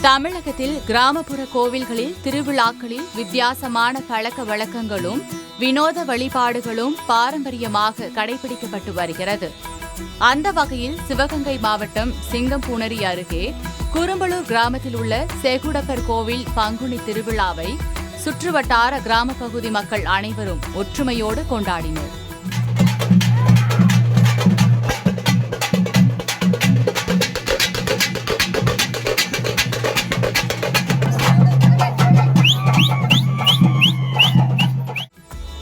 தமிழகத்தில் கிராமப்புற கோவில்களில் திருவிழாக்களில் வித்தியாசமான பழக்க வழக்கங்களும் வினோத வழிபாடுகளும் பாரம்பரியமாக கடைபிடிக்கப்பட்டு வருகிறது. அந்த வகையில் சிவகங்கை மாவட்டம் சிங்கம்பூணரி அருகே குரும்பலூர் கிராமத்தில் உள்ள செகுடப்பர் கோவில் பங்குனி திருவிழாவை சுற்றுவட்டார கிராம பகுதி மக்கள் அனைவரும் ஒற்றுமையோடு கொண்டாடினர்.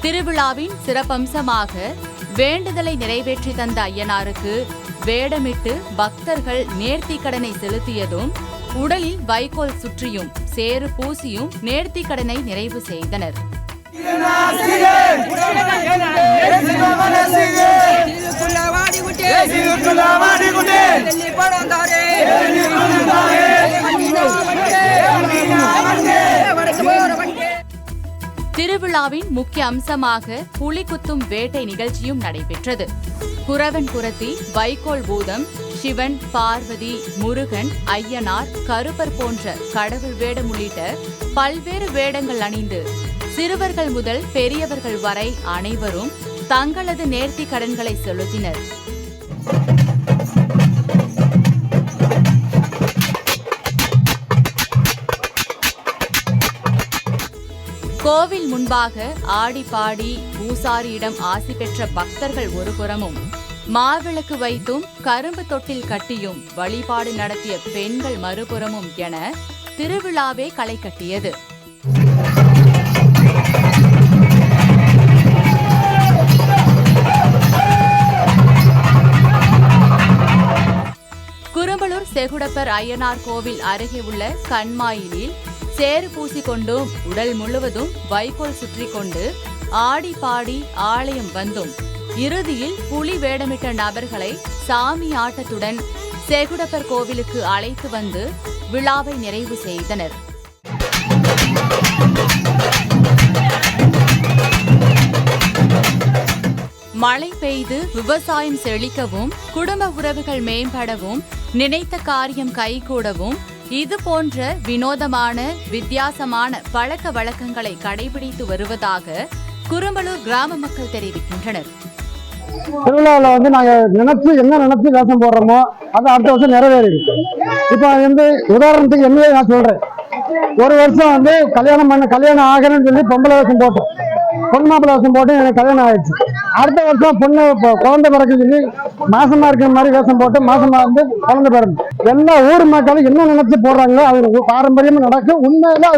திருவிழாவின் சிறப்பம்சமாக வேண்டுதலை நிறைவேற்றி தந்த ஐயனாருக்கு வேடமிட்டு பக்தர்கள் நேர்த்திக்கடனை செலுத்தியதும் உடலில் வைக்கோல் சுற்றியும் சேறு பூசியும் நேர்த்திக்கடனை நிறைவு செய்தனர். திருவிழாவின் முக்கிய அம்சமாக புலி குத்தும் வேட்டை நிகழ்ச்சியும் நடைபெற்றது. குறவன் குரத்தி, வைக்கோல் பூதம், சிவன், பார்வதி, முருகன், ஐயனார், கருப்பர் போன்ற கடவுள் வேடம் உள்ளிட்ட பல்வேறு வேடங்கள் அணிந்து சிறுவர்கள் முதல் பெரியவர்கள் வரை அனைவரும் தங்களது நேர்த்தி கடன்களை செலுத்தினர். கோவில் முன்பாக ஆடி பாடி பூசாரியிடம் ஆசி பெற்ற பக்தர்கள் ஒருபுறமும், மாவிளக்கு வைத்தும் கரும்பு தொட்டில் கட்டியும் வழிபாடு நடத்திய பெண்கள் மறுபுறமும் என திருவிழாவே களை கட்டியது. குரும்பலூர் செகுடப்பர் ஐயனார் கோவில் அருகே உள்ள கண்மாயிலில் சேறு பூசிக்கொண்டும் உடல் முழுவதும் வைக்கோல் சுற்றி கொண்டு ஆடி பாடி ஆலயம் வந்தும் இறுதியில் புலி வேடமிட்ட நபர்களை சாமி ஆட்டத்துடன் செகுடப்பர் கோவிலுக்கு அழைத்து வந்து விழாவை நிறைவு செய்தனர். மழை பெய்து விவசாயம் செழிக்கவும் குடும்ப உறவுகள் மேம்படவும் நினைத்த காரியம் கைகூடவும் இது போன்ற வினோதமான வித்தியாசமான பழக்க வழக்கங்களை கடைபிடித்து வருவதாக குரும்பலூர் கிராம மக்கள் தெரிவிக்கின்றனர். திருவிழாவில் நாங்கள் என்ன நினைச்சு வேஷம் போடுறோமோ அது அடுத்த வருஷம் நிறைவேறிடுது. இப்போ உதாரணத்துக்கு என்னவே நான் சொல்றேன். ஒரு வருஷம் கல்யாணம் ஆகணும்னு சொல்லி பொம்பளை வேஷம் போட்டோம், பொண்ணு மாப்பிள்ளை வேஷம் போட்டு எனக்கு கல்யாணம் ஆயிடுச்சு. அடுத்த வருஷம் பொண்ணு குழந்தை பிறகு சொல்லி மாசமா இருக்கிற மாதிரி வேஷம் போட்டு மாசமா குழந்தை பிறந்து எல்லா ஊர் மக்களும் என்ன நினைச்சு போடுறாங்களோ அது பாரம்பரியமா நடக்கும். உண்மையில